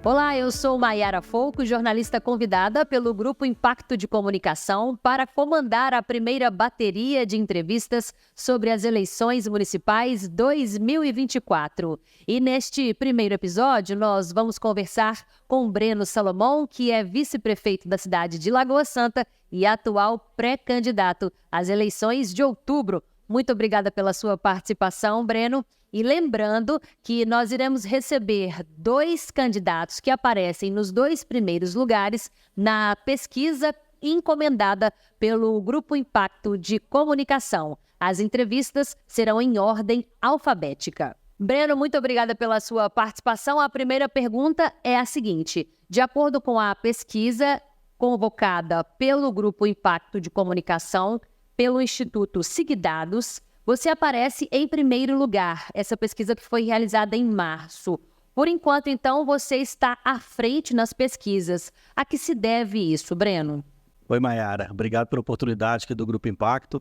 Olá, eu sou Maiara Folco, jornalista convidada pelo Grupo Impacto de Comunicação para comandar a primeira bateria de entrevistas sobre as eleições municipais 2024. E neste primeiro episódio, nós vamos conversar com Breno Salomão, que é vice-prefeito da cidade de Lagoa Santa e atual pré-candidato às eleições de outubro. Muito obrigada pela sua participação, Breno. E lembrando que nós iremos receber 2 candidatos que aparecem nos 2 primeiros lugares na pesquisa encomendada pelo Grupo Impacto de Comunicação. As entrevistas serão em ordem alfabética. Breno, muito obrigada pela sua participação. A primeira pergunta é a seguinte: de acordo com a pesquisa convocada pelo Grupo Impacto de Comunicação, pelo Instituto Sigdados, você aparece em primeiro lugar, essa pesquisa que foi realizada em março. Por enquanto, então, você está à frente nas pesquisas. A que se deve isso, Breno? Oi, Maiara. Obrigado pela oportunidade aqui do Grupo Impacto.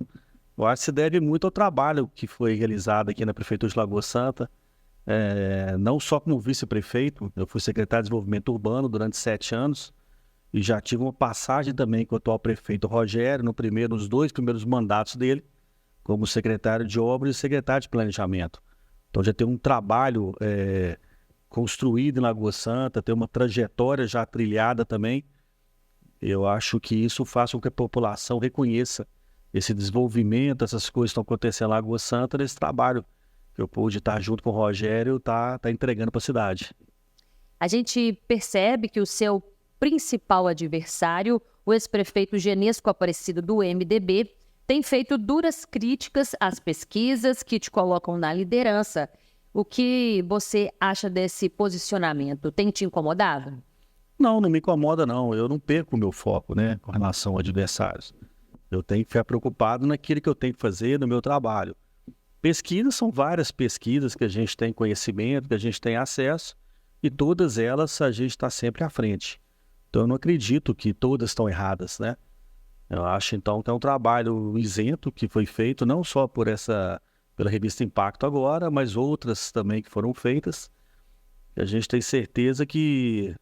Eu acho que se deve muito ao trabalho que foi realizado aqui na Prefeitura de Lagoa Santa. Não só como vice-prefeito, eu fui secretário de Desenvolvimento Urbano durante 7 anos e já tive uma passagem também com o atual prefeito Rogério, nos 2 primeiros mandatos dele, como secretário de Obras e secretário de Planejamento. Então já tem um trabalho construído em Lagoa Santa, tem uma trajetória já trilhada também. Eu acho que isso faz com que a população reconheça esse desenvolvimento, essas coisas que estão acontecendo em Lagoa Santa, nesse trabalho que eu pude estar junto com o Rogério, tá entregando para a cidade. A gente percebe que o seu principal adversário, o ex-prefeito Genesco Aparecido do MDB, tem feito duras críticas às pesquisas que te colocam na liderança. O que você acha desse posicionamento? Tem te incomodado? Não me incomoda não. Eu não perco o meu foco, né, com relação aos adversários. Eu tenho que ficar preocupado naquilo que eu tenho que fazer no meu trabalho. Pesquisas são várias pesquisas que a gente tem conhecimento, que a gente tem acesso, e todas elas a gente está sempre à frente. Então eu não acredito que todas estão erradas, né? Eu acho, então, que é um trabalho isento que foi feito, não só pela revista Impacto agora, mas outras também que foram feitas. E a gente tem certeza que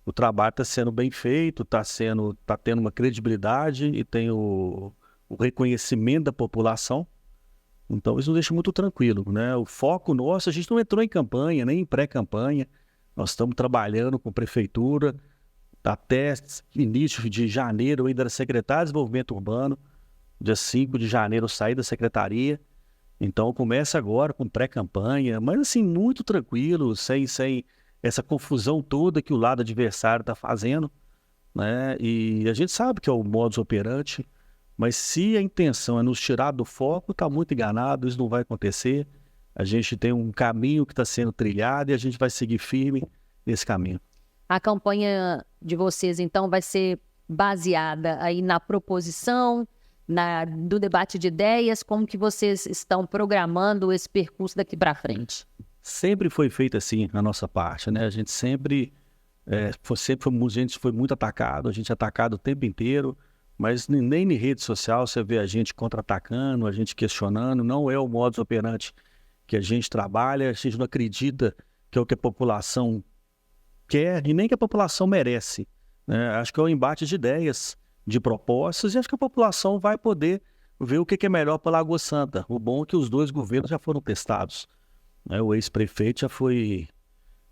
o trabalho está sendo bem feito, está tendo uma credibilidade e tem o reconhecimento da população. Então, isso nos deixa muito tranquilo, né? O foco nosso, a gente não entrou em campanha, nem em pré-campanha. Nós estamos trabalhando com a prefeitura. Até início de janeiro eu ainda era secretário de Desenvolvimento Urbano. Dia 5 de janeiro eu saí da secretaria. Então começa agora com pré-campanha, mas assim, muito tranquilo, sem essa confusão toda que o lado adversário está fazendo, né? E a gente sabe que é o modus operandi, mas se a intenção é nos tirar do foco, está muito enganado, isso não vai acontecer. A gente tem um caminho que está sendo trilhado e a gente vai seguir firme nesse caminho. A campanha de vocês, então, vai ser baseada aí na proposição, do debate de ideias, como que vocês estão programando esse percurso daqui para frente? Sempre foi feito assim na nossa parte, né? A gente sempre foi muito atacado, a gente é atacado o tempo inteiro, mas nem em rede social você vê a gente contra-atacando, a gente questionando, não é o modus operandi que a gente trabalha, a gente não acredita que é o que a população quer e nem que a população merece, né? Acho que é um embate de ideias, de propostas, e acho que a população vai poder ver o que é melhor para Lagoa Santa. O bom é que os 2 governos já foram testados, né? O ex-prefeito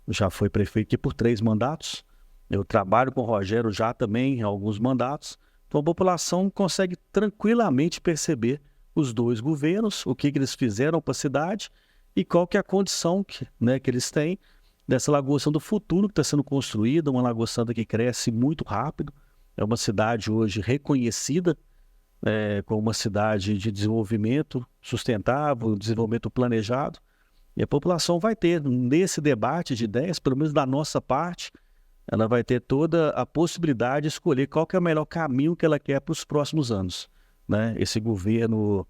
já foi prefeito aqui por 3 mandatos. Eu trabalho com o Rogério já também em alguns mandatos. Então a população consegue tranquilamente perceber os 2 governos, o que eles fizeram para a cidade e qual que é a condição que eles têm dessa Lagoa Santa do futuro que está sendo construída, uma Lagoa Santa que cresce muito rápido. É uma cidade hoje reconhecida como uma cidade de desenvolvimento sustentável, desenvolvimento planejado. E a população vai ter, nesse debate de ideias, pelo menos da nossa parte, ela vai ter toda a possibilidade de escolher qual que é o melhor caminho que ela quer para os próximos anos, né? Esse governo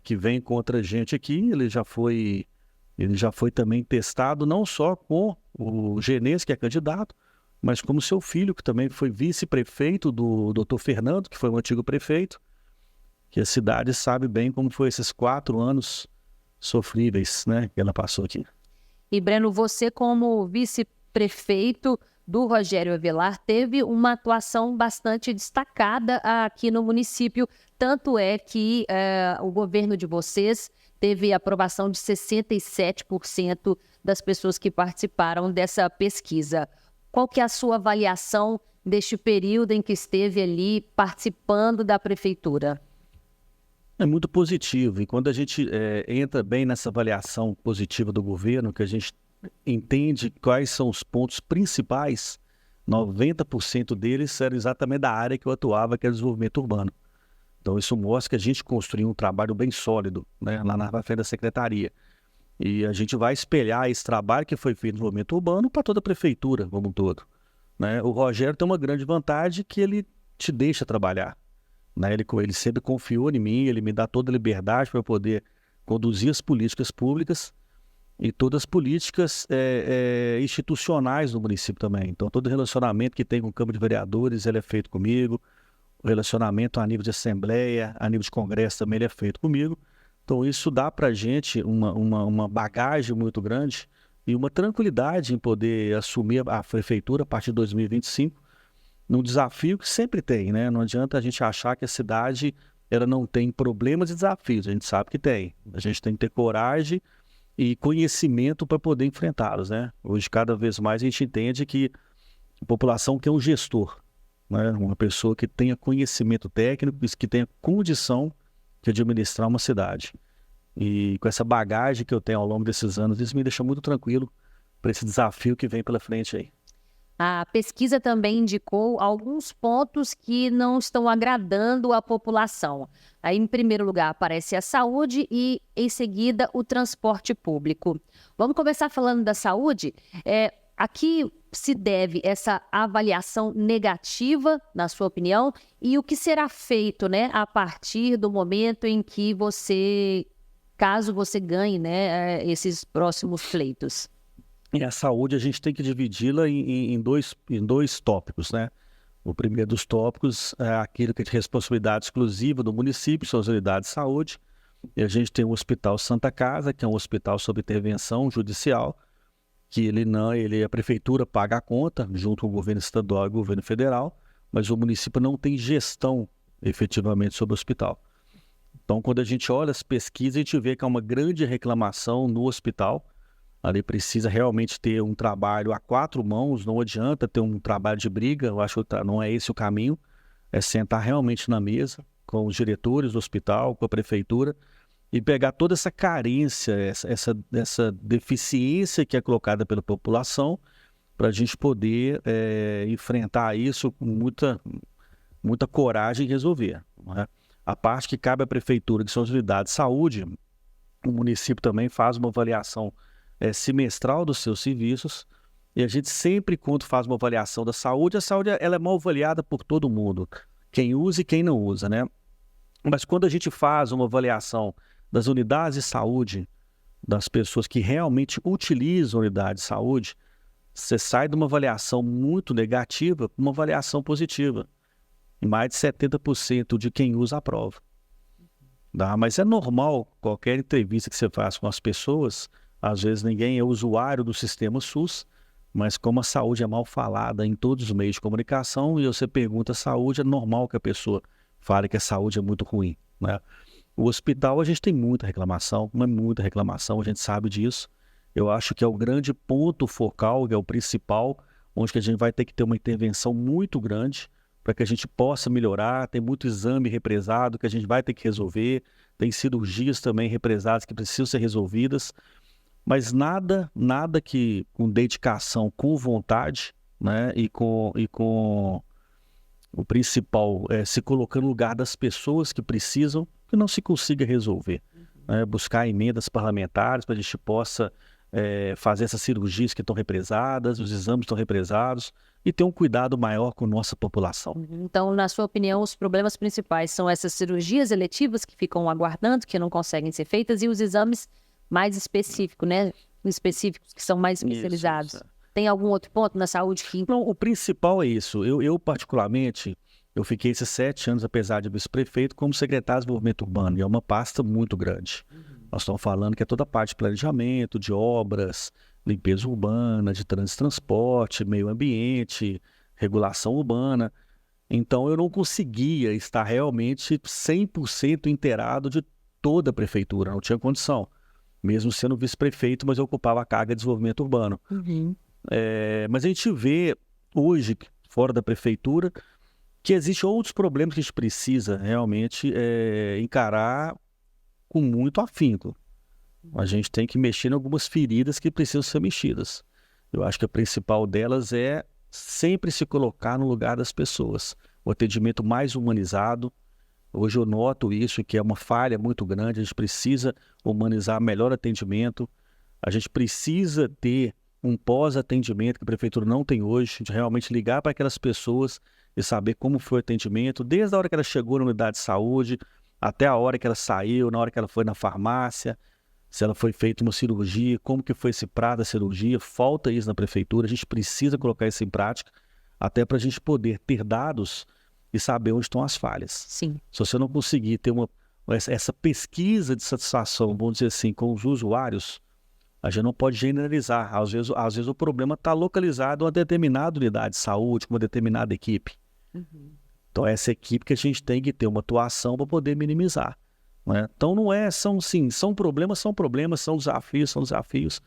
que vem contra a gente aqui, ele já foi também testado não só com o Genesco, que é candidato, mas como seu filho, que também foi vice-prefeito do Dr. Fernando, que foi um antigo prefeito, que a cidade sabe bem como foi esses 4 anos sofríveis, né, que ela passou aqui. E Breno, você como vice prefeito do Rogério Avelar teve uma atuação bastante destacada aqui no município, tanto é que o governo de vocês teve aprovação de 67% das pessoas que participaram dessa pesquisa. Qual que é a sua avaliação deste período em que esteve ali participando da prefeitura? É muito positivo, e quando a gente entra bem nessa avaliação positiva do governo, que a gente entende quais são os pontos principais, 90% deles eram exatamente da área que eu atuava, que é o desenvolvimento urbano. Então isso mostra que a gente construiu um trabalho bem sólido, né, lá na frente da secretaria. E a gente vai espelhar esse trabalho que foi feito no desenvolvimento urbano para toda a prefeitura como um todo, né? O Rogério tem uma grande vantagem que ele te deixa trabalhar, né? Ele sempre confiou em mim, ele me dá toda a liberdade para eu poder conduzir as políticas públicas e todas as políticas institucionais do município também. Então todo relacionamento que tem com o Câmara de Vereadores, ele é feito comigo. O relacionamento a nível de assembleia, a nível de congresso também ele é feito comigo. Então isso dá para a gente uma bagagem muito grande e uma tranquilidade em poder assumir a prefeitura a partir de 2025, num desafio que sempre tem, né? Não adianta a gente achar que a cidade ela não tem problemas e desafios, a gente sabe que tem. A gente tem que ter coragem e conhecimento para poder enfrentá-los, né? Hoje, cada vez mais, a gente entende que a população quer um gestor, né? Uma pessoa que tenha conhecimento técnico, que tenha condição de administrar uma cidade. E com essa bagagem que eu tenho ao longo desses anos, isso me deixa muito tranquilo para esse desafio que vem pela frente aí. A pesquisa também indicou alguns pontos que não estão agradando a população. Aí, em primeiro lugar, aparece a saúde e, em seguida, o transporte público. Vamos começar falando da saúde? A que se deve essa avaliação negativa, na sua opinião, e o que será feito, né, a partir do momento em que caso você ganhe, né, esses próximos pleitos? E a saúde a gente tem que dividi-la em dois tópicos, né? O primeiro dos tópicos é aquilo que é de responsabilidade exclusiva do município, são as unidades de saúde. E a gente tem o Hospital Santa Casa, que é um hospital sob intervenção judicial, que a prefeitura paga a conta, junto com o governo estadual e o governo federal, mas o município não tem gestão efetivamente sobre o hospital. Então, quando a gente olha as pesquisas, a gente vê que há uma grande reclamação no hospital. Ali precisa realmente ter um trabalho a quatro mãos, não adianta ter um trabalho de briga, eu acho que não é esse o caminho, é sentar realmente na mesa com os diretores do hospital, com a prefeitura, e pegar toda essa carência, essa deficiência que é colocada pela população, para a gente poder enfrentar isso com muita coragem e resolver, não é? A parte que cabe à prefeitura, que são as unidades de saúde, o município também faz uma avaliação semestral dos seus serviços, e a gente sempre, quando faz uma avaliação da saúde, a saúde ela é mal avaliada por todo mundo, quem usa e quem não usa, né? Mas quando a gente faz uma avaliação das unidades de saúde, das pessoas que realmente utilizam a unidade de saúde, você sai de uma avaliação muito negativa para uma avaliação positiva. E mais de 70% de quem usa aprova. Tá? Mas é normal, qualquer entrevista que você faz com as pessoas, às vezes ninguém é usuário do sistema SUS, mas como a saúde é mal falada em todos os meios de comunicação, e você pergunta a saúde, é normal que a pessoa fale que a saúde é muito ruim, né? O hospital a gente tem muita reclamação, mas muita reclamação, a gente sabe disso. Eu acho que é o grande ponto focal, que é o principal, onde que a gente vai ter que ter uma intervenção muito grande para que a gente possa melhorar. Tem muito exame represado que a gente vai ter que resolver, tem cirurgias também represadas que precisam ser resolvidas, mas nada que com dedicação, com vontade, né, e com o principal, se colocar no lugar das pessoas que precisam, que não se consiga resolver. Né? Buscar emendas parlamentares para a gente possa fazer essas cirurgias que estão represadas, os exames estão represados, e ter um cuidado maior com a nossa população. Então, na sua opinião, os problemas principais são essas cirurgias eletivas que ficam aguardando, que não conseguem ser feitas, e os exames mais específicos, né? Específicos, que são mais especializados. Isso. Tem algum outro ponto na saúde que... Não, o principal é isso. Eu particularmente, eu fiquei esses 7 anos, apesar de vice-prefeito, como secretário de desenvolvimento urbano, e é uma pasta muito grande. Nós estamos falando que é toda a parte de planejamento, de obras, limpeza urbana, de trânsito e transporte, meio ambiente, regulação urbana. Então, eu não conseguia estar realmente 100% inteirado de toda a prefeitura, não tinha condição. Mesmo sendo vice-prefeito, mas eu ocupava a carga de desenvolvimento urbano. Mas a gente vê hoje, fora da prefeitura, que existem outros problemas que a gente precisa realmente encarar com muito afinco. A gente tem que mexer em algumas feridas que precisam ser mexidas. Eu acho que a principal delas é sempre se colocar no lugar das pessoas. O atendimento mais humanizado. Hoje eu noto isso, que é uma falha muito grande. A gente precisa humanizar melhor atendimento. A gente precisa ter um pós-atendimento que a prefeitura não tem hoje, de realmente ligar para aquelas pessoas e saber como foi o atendimento, desde a hora que ela chegou na unidade de saúde, até a hora que ela saiu, na hora que ela foi na farmácia, se ela foi feita uma cirurgia, como que foi esse prazo da cirurgia. Falta isso na prefeitura, a gente precisa colocar isso em prática, até para a gente poder ter dados e saber onde estão as falhas. Sim. Se você não conseguir ter essa pesquisa de satisfação, vamos dizer assim, com os usuários, a gente não pode generalizar. Às vezes o problema está localizado em uma determinada unidade de saúde, com uma determinada equipe. Então, essa equipe que a gente tem que ter uma atuação para poder minimizar. Né? Então, são problemas, são desafios.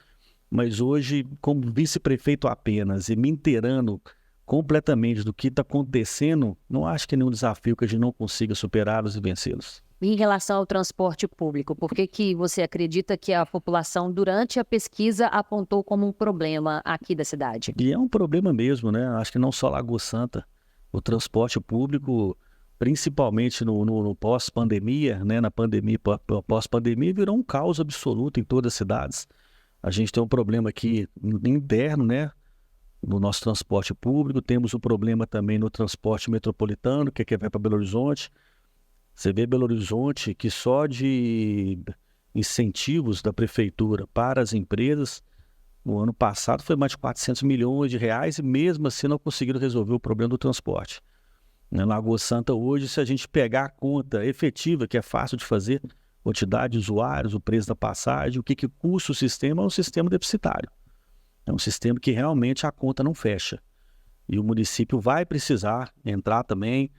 Mas hoje, como vice-prefeito apenas e me inteirando completamente do que está acontecendo, não acho que é nenhum desafio que a gente não consiga superá-los e vencê-los. Em relação ao transporte público, por que você acredita que a população, durante a pesquisa, apontou como um problema aqui da cidade? E é um problema mesmo, né? Acho que não só Lagoa Santa. O transporte público, principalmente no pós-pandemia, né? Na pandemia, pós-pandemia, virou um caos absoluto em todas as cidades. A gente tem um problema aqui interno, né? No nosso transporte público, temos um problema também no transporte metropolitano, que vai para Belo Horizonte. Você vê Belo Horizonte que só de incentivos da prefeitura para as empresas, no ano passado foi mais de 400 milhões de reais e mesmo assim não conseguiram resolver o problema do transporte. Na Lagoa Santa hoje, se a gente pegar a conta efetiva, que é fácil de fazer, quantidade de usuários, o preço da passagem, o que custa o sistema, é um sistema deficitário. É um sistema que realmente a conta não fecha. E o município vai precisar entrar também,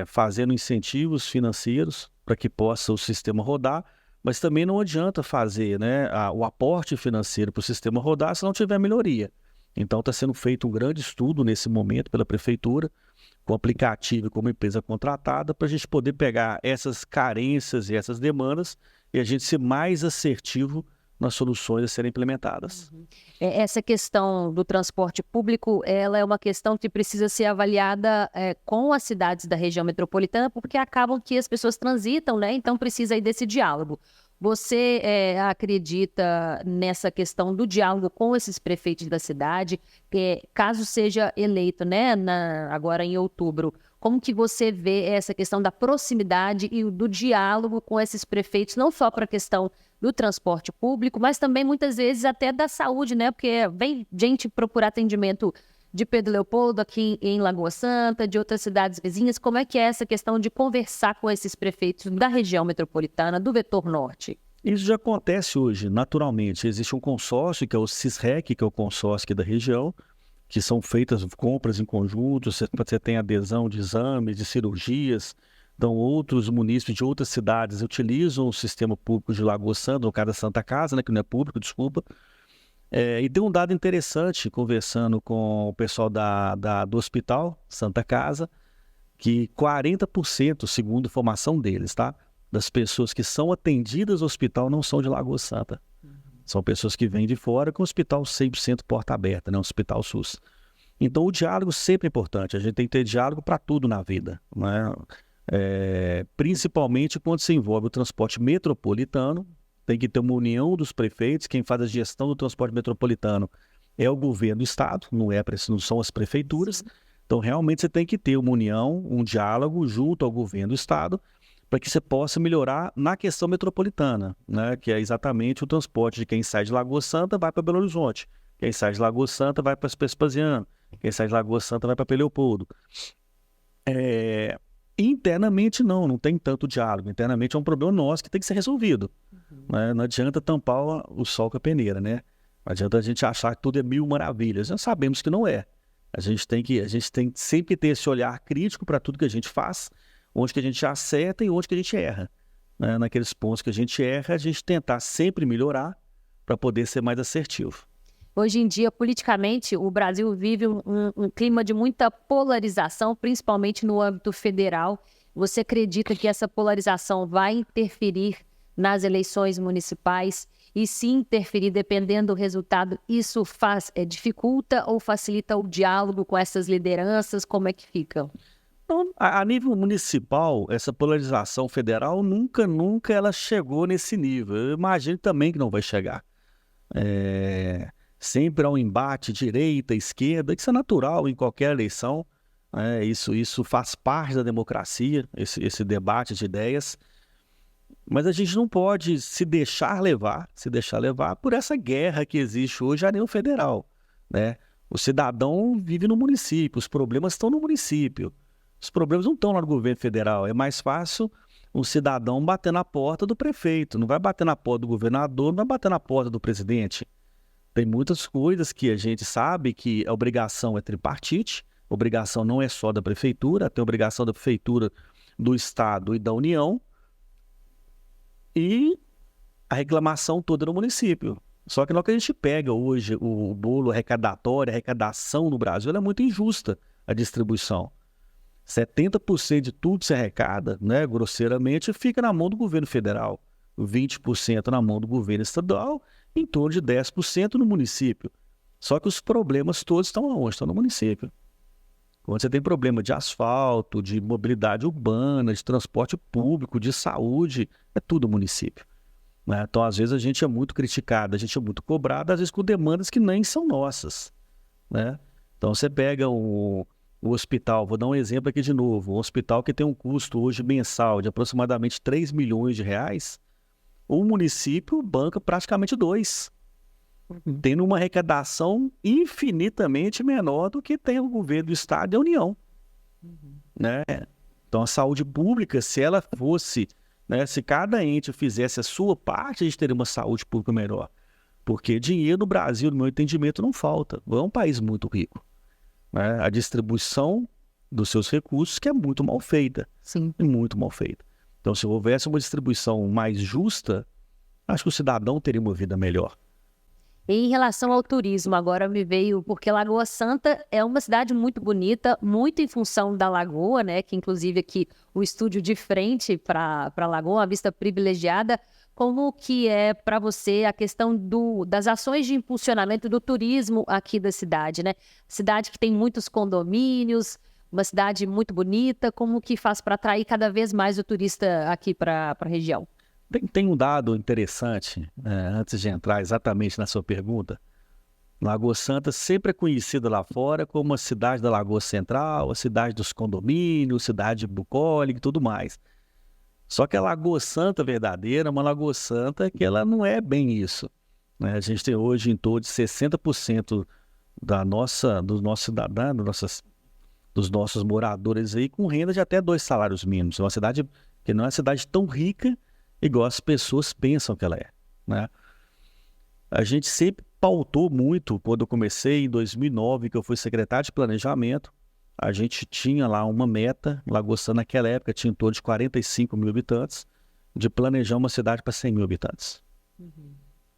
fazendo incentivos financeiros para que possa o sistema rodar, mas também não adianta fazer, né, o aporte financeiro para o sistema rodar se não tiver melhoria. Então está sendo feito um grande estudo nesse momento pela prefeitura, com aplicativo e com uma empresa contratada, para a gente poder pegar essas carências e essas demandas e a gente ser mais assertivo nas soluções a serem implementadas. Essa questão do transporte público, ela é uma questão que precisa ser avaliada com as cidades da região metropolitana, porque acabam que as pessoas transitam, né? Então precisa aí desse diálogo. Você acredita nessa questão do diálogo com esses prefeitos da cidade, caso seja eleito, né, agora em outubro? Como que você vê essa questão da proximidade e do diálogo com esses prefeitos, não só para a questão do transporte público, mas também muitas vezes até da saúde, né? Porque vem gente procurar atendimento de Pedro Leopoldo aqui em Lagoa Santa, de outras cidades vizinhas. Como é que é essa questão de conversar com esses prefeitos da região metropolitana, do vetor norte? Isso já acontece hoje, naturalmente. Existe um consórcio, que é o CISREC, que é o consórcio aqui da região, que são feitas compras em conjunto, você tem adesão de exames, de cirurgias. Então, outros munícipes de outras cidades utilizam o sistema público de Lagoa Santa, no caso da Santa Casa, né, que não é público, desculpa. E tem um dado interessante, conversando com o pessoal do hospital Santa Casa, que 40%, segundo a informação deles, tá, das pessoas que são atendidas no hospital não são de Lagoa Santa. São pessoas que vêm de fora com o hospital 100% porta aberta, né, um hospital SUS. Então, o diálogo sempre é importante. A gente tem que ter diálogo para tudo na vida, né? Principalmente quando se envolve o transporte metropolitano, tem que ter uma união dos prefeitos. Quem faz a gestão do transporte metropolitano é o governo do estado, não são as prefeituras. Então realmente você tem que ter uma união, um diálogo junto ao governo do estado, para que você possa melhorar na questão metropolitana, né? Que é exatamente o transporte de quem sai de Lagoa Santa vai para Belo Horizonte, quem sai de Lagoa Santa vai para Vespasiano, quem sai de Lagoa Santa vai para Pedro Leopoldo. Internamente não tem tanto diálogo. Internamente é um problema nosso que tem que ser resolvido. Né? Não adianta tampar o sol com a peneira, né? Não adianta a gente achar que tudo é mil maravilhas. Nós sabemos que não é. A gente tem que sempre ter esse olhar crítico para tudo que a gente faz, onde que a gente acerta e onde que a gente erra. Né? Naqueles pontos que a gente erra, a gente tentar sempre melhorar para poder ser mais assertivo. Hoje em dia, politicamente, o Brasil vive um clima de muita polarização, principalmente no âmbito federal. Você acredita que essa polarização vai interferir nas eleições municipais? E se interferir, dependendo do resultado, isso dificulta ou facilita o diálogo com essas lideranças? Como é que fica? Então, a nível municipal, essa polarização federal nunca ela chegou nesse nível. Eu imagino também que não vai chegar. Sempre há um embate direita, esquerda, que isso é natural em qualquer eleição. Isso faz parte da democracia, esse debate de ideias. Mas a gente não pode se deixar levar por essa guerra que existe hoje a nível federal. Né? O cidadão vive no município, os problemas estão no município. Os problemas não estão lá no governo federal. É mais fácil um cidadão bater na porta do prefeito, não vai bater na porta do governador, não vai bater na porta do presidente. Tem muitas coisas que a gente sabe que a obrigação é tripartite, a obrigação não é só da prefeitura, tem a obrigação da prefeitura, do estado e da União, e a reclamação toda no município. Só que na hora que a gente pega hoje o bolo arrecadatório, a arrecadação no Brasil, ela é muito injusta, a distribuição. 70% de tudo que se arrecada, né, grosseiramente, fica na mão do governo federal, 20% na mão do governo estadual, em torno de 10% no município. Só que os problemas todos estão onde? Estão no município. Quando você tem problema de asfalto, de mobilidade urbana, de transporte público, de saúde, é tudo município. Né? Então, às vezes, a gente é muito criticado, a gente é muito cobrado, às vezes com demandas que nem são nossas. Né? Então, você pega o hospital, vou dar um exemplo aqui de novo, um hospital que tem um custo hoje mensal de aproximadamente 3 milhões de reais, o município banca praticamente 2, tendo uma arrecadação infinitamente menor do que tem o governo do estado e a União. Né? Então, a saúde pública, se ela fosse, né, se cada ente fizesse a sua parte, a gente teria uma saúde pública melhor. Porque dinheiro no Brasil, no meu entendimento, não falta. É um país muito rico. Né? A distribuição dos seus recursos que é muito mal feita. Sim. Muito mal feita. Então, se houvesse uma distribuição mais justa, acho que o cidadão teria uma vida melhor. Em relação ao turismo, agora me veio, porque Lagoa Santa é uma cidade muito bonita, muito em função da lagoa, né? Que inclusive aqui o estúdio de frente para a lagoa, uma vista privilegiada. Como que é para você a questão das ações de impulsionamento do turismo aqui da cidade, né? Cidade que tem muitos condomínios, uma cidade muito bonita, como que faz para atrair cada vez mais o turista aqui para a região? Tem um dado interessante, antes de entrar exatamente na sua pergunta. Lagoa Santa sempre é conhecida lá fora como a cidade da Lagoa Central, a cidade dos condomínios, cidade bucólica e tudo mais. Só que a Lagoa Santa verdadeira é uma Lagoa Santa que ela não é bem isso. Né? A gente tem hoje em torno de 60% dos nossos cidadãos, dos nossos moradores aí com renda de até 2 salários mínimos. É uma cidade que não é uma cidade tão rica igual as pessoas pensam que ela é. Né? A gente sempre pautou muito, quando eu comecei em 2009, que eu fui secretário de planejamento, a gente tinha lá uma meta, Lagoa Santa naquela época tinha em torno de 45 mil habitantes, de planejar uma cidade para 100 mil habitantes.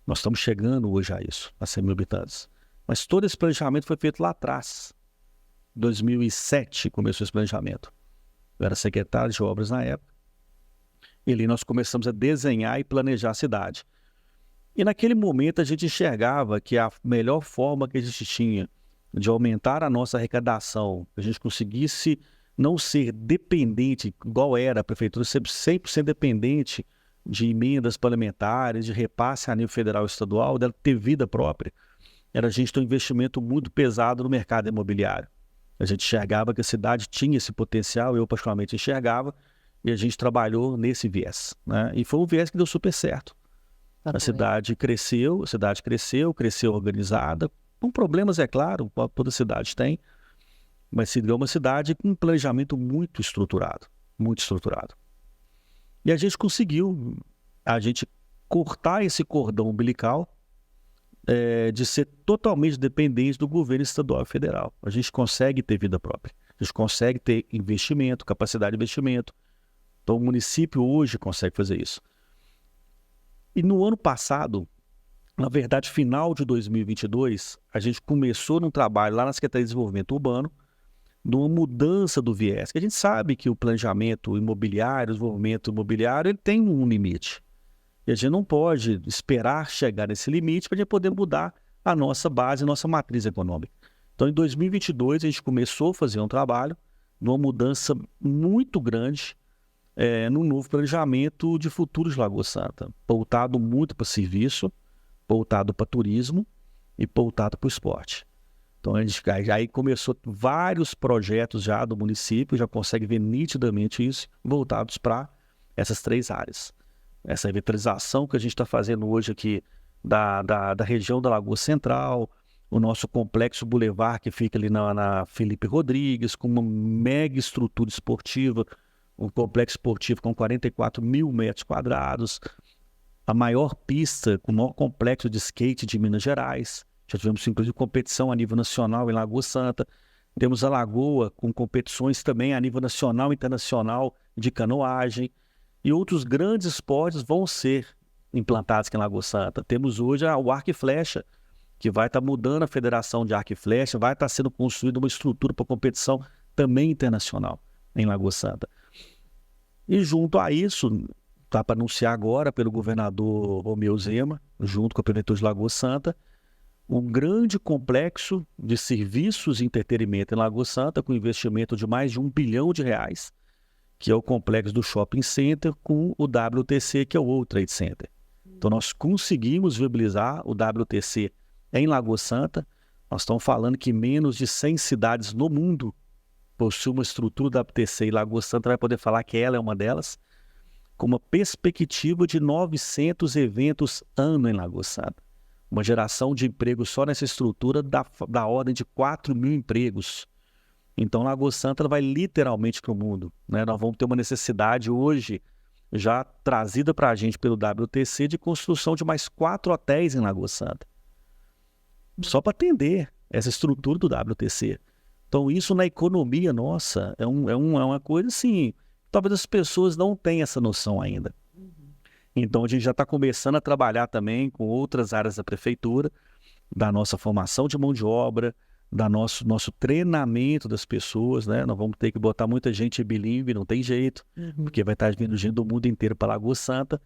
Nós estamos chegando hoje a isso, a 100 mil habitantes. Mas todo esse planejamento foi feito lá atrás. Em 2007 começou esse planejamento. Eu era secretário de obras na época. E ali nós começamos a desenhar e planejar a cidade. E naquele momento a gente enxergava que a melhor forma que a gente tinha de aumentar a nossa arrecadação, que a gente conseguisse não ser dependente, igual era a prefeitura, sempre 100% dependente de emendas parlamentares, de repasse a nível federal e estadual, dela ter vida própria, era a gente ter um investimento muito pesado no mercado imobiliário. A gente enxergava que a cidade tinha esse potencial, eu particularmente enxergava, e a gente trabalhou nesse viés. Né? E foi um viés que deu super certo. A cidade cresceu, cresceu organizada, com problemas, é claro, toda cidade tem, mas se deu uma cidade com um planejamento muito estruturado. muito estruturado. E a gente conseguiu, cortar esse cordão umbilical de ser totalmente dependente do governo estadual e federal. A gente consegue ter vida própria, a gente consegue ter investimento, capacidade de investimento. Então o município hoje consegue fazer isso. E no ano passado, na verdade, final de 2022, a gente começou num trabalho lá na Secretaria de Desenvolvimento Urbano, numa mudança do viés, que a gente sabe que o planejamento imobiliário, o desenvolvimento imobiliário, ele tem um limite. E a gente não pode esperar chegar nesse limite para a gente poder mudar a nossa base, a nossa matriz econômica. Então, em 2022, a gente começou a fazer um trabalho de uma mudança muito grande no novo planejamento de futuro de Lagoa Santa, pautado muito para serviço, pautado para turismo e pautado para o esporte. Então, a gente aí começou vários projetos já do município, já consegue ver nitidamente isso, voltados para essas 3 áreas. Essa revitalização que a gente está fazendo hoje aqui da região da Lagoa Central, o nosso complexo Boulevard que fica ali na Felipe Rodrigues, com uma mega estrutura esportiva, um complexo esportivo com 44 mil metros quadrados, a maior pista, o maior complexo de skate de Minas Gerais. Já tivemos, inclusive, competição a nível nacional em Lagoa Santa. Temos a Lagoa com competições também a nível nacional e internacional de canoagem. E outros grandes esportes vão ser implantados aqui em Lagoa Santa. Temos hoje o arco e flecha, que vai estar mudando a federação de arco e flecha, vai estar sendo construída uma estrutura para competição também internacional em Lagoa Santa. E junto a isso, está para anunciar agora pelo governador Romeu Zema, junto com a Prefeitura de Lagoa Santa, um grande complexo de serviços e entretenimento em Lagoa Santa, com investimento de mais de R$1 bilhão, que é o complexo do Shopping Center com o WTC, que é o World Trade Center. Então nós conseguimos viabilizar o WTC em Lagoa Santa. Nós estamos falando que menos de 100 cidades no mundo possuem uma estrutura WTC e Lagoa Santa vai poder falar que ela é uma delas, com uma perspectiva de 900 eventos ano em Lagoa Santa. Uma geração de empregos só nessa estrutura da ordem de 4 mil empregos. Então, Lagoa Santa vai literalmente para o mundo, né? Nós vamos ter uma necessidade hoje, já trazida para a gente pelo WTC, de construção de mais 4 hotéis em Lagoa Santa. Só para atender essa estrutura do WTC. Então, isso na economia nossa é uma coisa assim, talvez as pessoas não tenham essa noção ainda. Então, a gente já está começando a trabalhar também com outras áreas da prefeitura, da nossa formação de mão de obra, do nosso treinamento das pessoas, né? Nós vamos ter que botar muita gente bilíngue, não tem jeito, porque vai estar vindo gente do mundo inteiro para Lagoa Santa.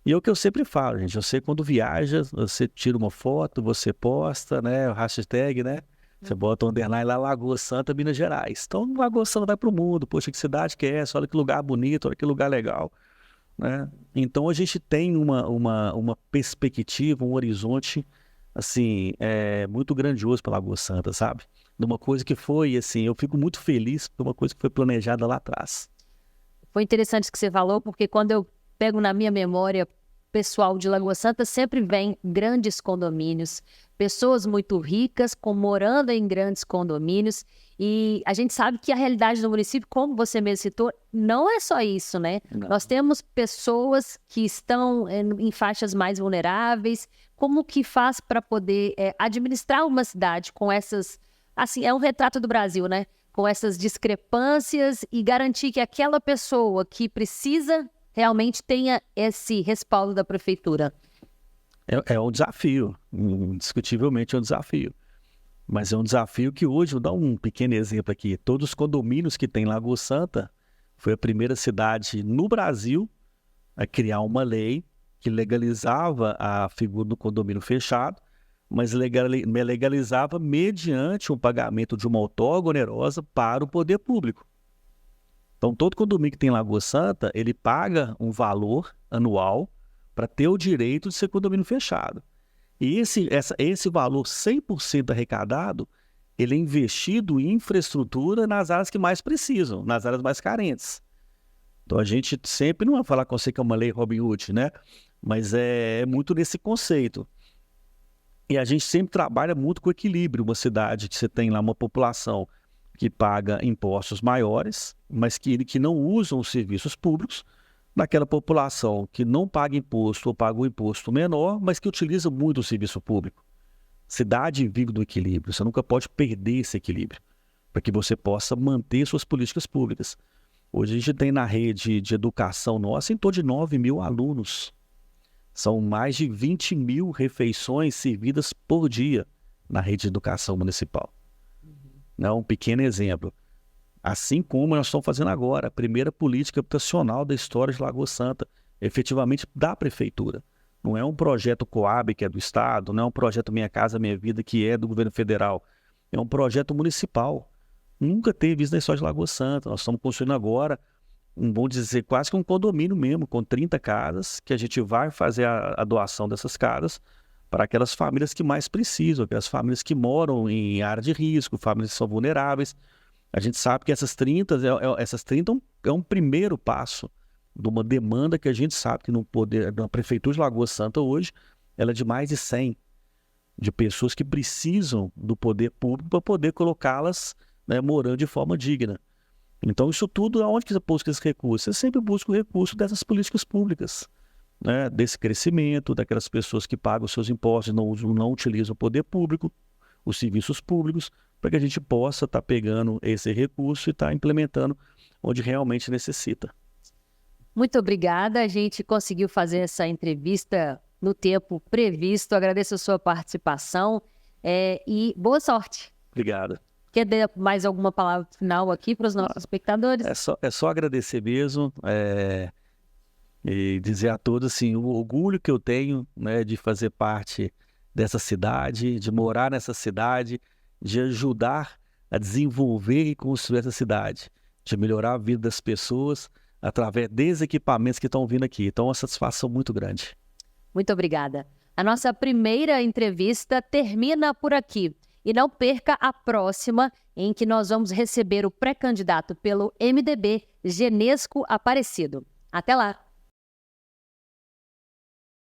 E é o que eu sempre falo, gente, você quando viaja, você tira uma foto, você posta, né, o hashtag, né? Você bota o underline lá, Lagoa Santa, Minas Gerais. Então, Lagoa Santa vai para o mundo, poxa, que cidade que é essa? Olha que lugar bonito, olha que lugar legal, né? Então, a gente tem uma perspectiva, um horizonte assim, muito grandioso para Lagoa Santa, sabe? De uma coisa que foi, assim, eu fico muito feliz por uma coisa que foi planejada lá atrás. Foi interessante o que você falou, porque quando eu pego na minha memória pessoal de Lagoa Santa, sempre vem grandes condomínios, pessoas muito ricas morando em grandes condomínios, e a gente sabe que a realidade do município, como você mesmo citou, não é só isso, né? Não. Nós temos pessoas que estão em faixas mais vulneráveis. Como que faz para poder administrar uma cidade com essas... Assim, é um retrato do Brasil, né? Com essas discrepâncias e garantir que aquela pessoa que precisa realmente tenha esse respaldo da prefeitura. É um desafio, indiscutivelmente é um desafio. Mas é um desafio que hoje, vou dar um pequeno exemplo aqui, todos os condomínios que tem em Lagoa Santa, foi a primeira cidade no Brasil a criar uma lei que legalizava a figura do condomínio fechado, mas legalizava mediante um pagamento de uma outorga onerosa para o poder público. Então, todo condomínio que tem em Lagoa Santa, ele paga um valor anual para ter o direito de ser condomínio fechado. E esse valor 100% arrecadado, ele é investido em infraestrutura nas áreas que mais precisam, nas áreas mais carentes. Então, a gente sempre não vai falar com você que é uma lei Robin Hood, né? Mas é muito nesse conceito. E a gente sempre trabalha muito com equilíbrio. Uma cidade que você tem lá uma população que paga impostos maiores, mas que não usam os serviços públicos, naquela população que não paga imposto ou paga um imposto menor, mas que utiliza muito o serviço público. Cidade vive do equilíbrio, você nunca pode perder esse equilíbrio, para que você possa manter suas políticas públicas. Hoje a gente tem na rede de educação nossa em torno de 9 mil alunos. São mais de 20 mil refeições servidas por dia na rede de educação municipal. Um pequeno exemplo. Assim como nós estamos fazendo agora, a primeira política habitacional da história de Lagoa Santa, efetivamente da prefeitura. Não é um projeto Coab, que é do Estado, não é um projeto Minha Casa Minha Vida, que é do governo federal. É um projeto municipal. Nunca teve isso na história de Lagoa Santa. Nós estamos construindo agora, vamos dizer, quase que um condomínio mesmo, com 30 casas, que a gente vai fazer a doação dessas casas para aquelas famílias que mais precisam, aquelas famílias que moram em área de risco, famílias que são vulneráveis. A gente sabe que essas 30 é um primeiro passo de uma demanda que a gente sabe que na Prefeitura de Lagoa Santa hoje, ela é de mais de 100 de pessoas que precisam do poder público para poder colocá-las, né, morando de forma digna. Então isso tudo, aonde que você busca esses recursos? Você sempre busca o recurso dessas políticas públicas, né, desse crescimento, daquelas pessoas que pagam os seus impostos, não utilizam o poder público, os serviços públicos, para que a gente possa estar pegando esse recurso e estar implementando onde realmente necessita. Muito obrigada, a gente conseguiu fazer essa entrevista no tempo previsto. Agradeço a sua participação e boa sorte. Obrigado. Quer dar mais alguma palavra final aqui para os nossos espectadores? É só agradecer mesmo e dizer a todos assim, o orgulho que eu tenho, né, de fazer parte dessa cidade, de morar nessa cidade, de ajudar a desenvolver e construir essa cidade, de melhorar a vida das pessoas através desses equipamentos que estão vindo aqui. Então, é uma satisfação muito grande. Muito obrigada. A nossa primeira entrevista termina por aqui. E não perca a próxima, em que nós vamos receber o pré-candidato pelo MDB, Genesco Aparecido. Até lá!